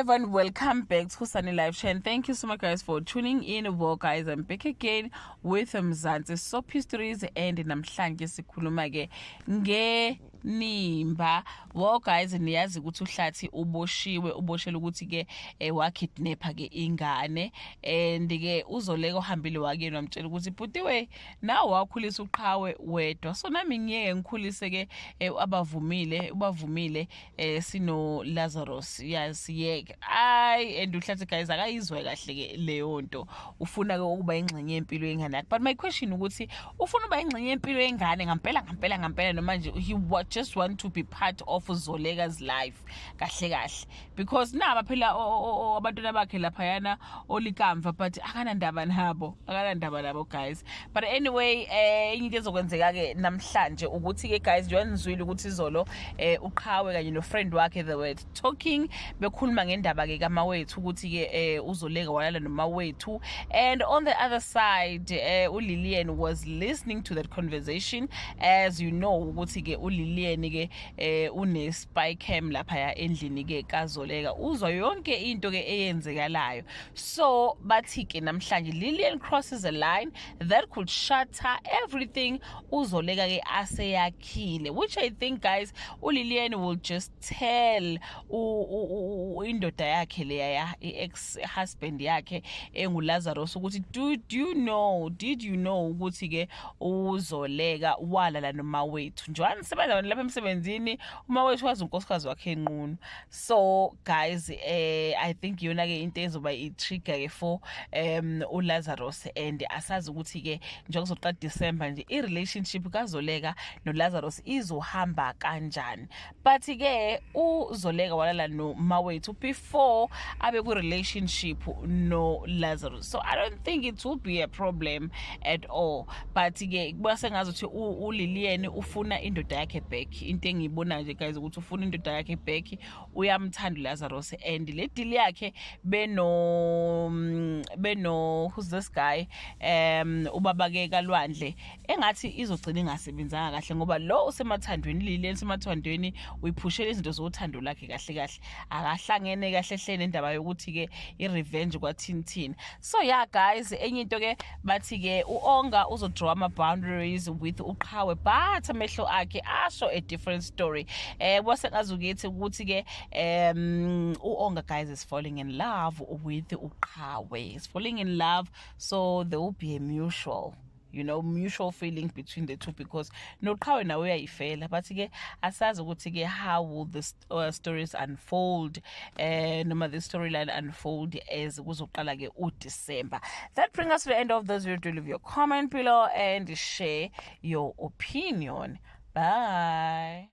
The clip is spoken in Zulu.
everyone, welcome back to Sunny Live Show, and thank you so much guys for tuning in. Well guys, I'm back again with Mzansi Soap Histories, and namhlanje sikhuluma ke ngenimba. Well guys, niyazi ukuthi uhlathi uboshela ukuthi ke wakidnapper ke ingane, and ke uzoleka ohambile wakeni wamtshela ukuthi bhutiwe nawe wakhulisa uqhawe wedwa, so nami ngiyeke ngikhulise ke ubavumile sino Lazarus. Yes, yeke and uhlathi guys akayizwe kahle ke leyo nto, ufuna ke ukuba ingxenye yempilo yengane yakhe. But my question ukuthi ufuna ukuba ingxenye yempilo yengane ngampela noma nje he just want to be part of Zoleka's life kahle, because naba phela abantwana bakhe lapha yana olikamva, but akana ndaba nabo guys. But anyway, into ezokwenzeka ke namhlanje ukuthi ke guys njenizwile ukuthi izolo uqhawe kanye no friend wakhe they were talking, bekhuluma ngendaba ke kamawethu ukuthi ke uzoleka walala nomawethu, and on the other side uLilian was listening to that conversation. As you know ukuthi ke uLilian ke une spy cam lapha ya endlini ke kaZoleka, uzwa yonke into ke eyenzekalayo. So bathi ke namhlanje Lilian crosses a line that could shatter everything uzoleka ke aseyakhile, which I think guys uLilian will just tell indoda yakhe leya ex-husband yakhe enguLazarus ukuthi did you know ukuthi ke uzoleka walala nomawethu njalo nisebenza lapha emsebenzini, umawethu wazi unkosikazi wakhe enqunu. So guys I think yona ke into ezoba i-trigger ke for uLazarus, and asazi ukuthi ke njengoba soqala December nje i-relationship kaZoleka noLazarus izohamba kanjani. But ke uzoleka walala nomawethu before abe ku relationship no Lazarus, so I don't think it will be a problem at all. But ke kuba sengazuthi uLilian ufuna indoda yakhe back. Into engiyibona nje guys ukuthi ufuna indoda yakhe back, uyamthanda uLazarus, and le deal yakhe beno who's this guy ubaba ke kaLwandle engathi izogcina ingasebenzanga kahle, ngoba lo usemathandweni Lilian semathandweni uyiphushela izinto zothando lakhe kahle akahlangene kahle hlene indaba yokuthi ke i-revenge kwaThintin. So yeah guys, enye into ke bathi ke uOnga uzodraw ama boundaries with uqhawe, but amehlo akhe asho a different story. Bose ngazukithi ukuthi ke uOnga guys is falling in love with uqhawe, is falling in love, so there will be a mutual feeling between the two, because noqhawe nawe uyayifela. But ke asazi ukuthi ke how will this stories unfold, noma the storyline unfold as kuzoqala ke uDecember. That brings us to the end of this video. Leave your comment below and share your opinion. Bye.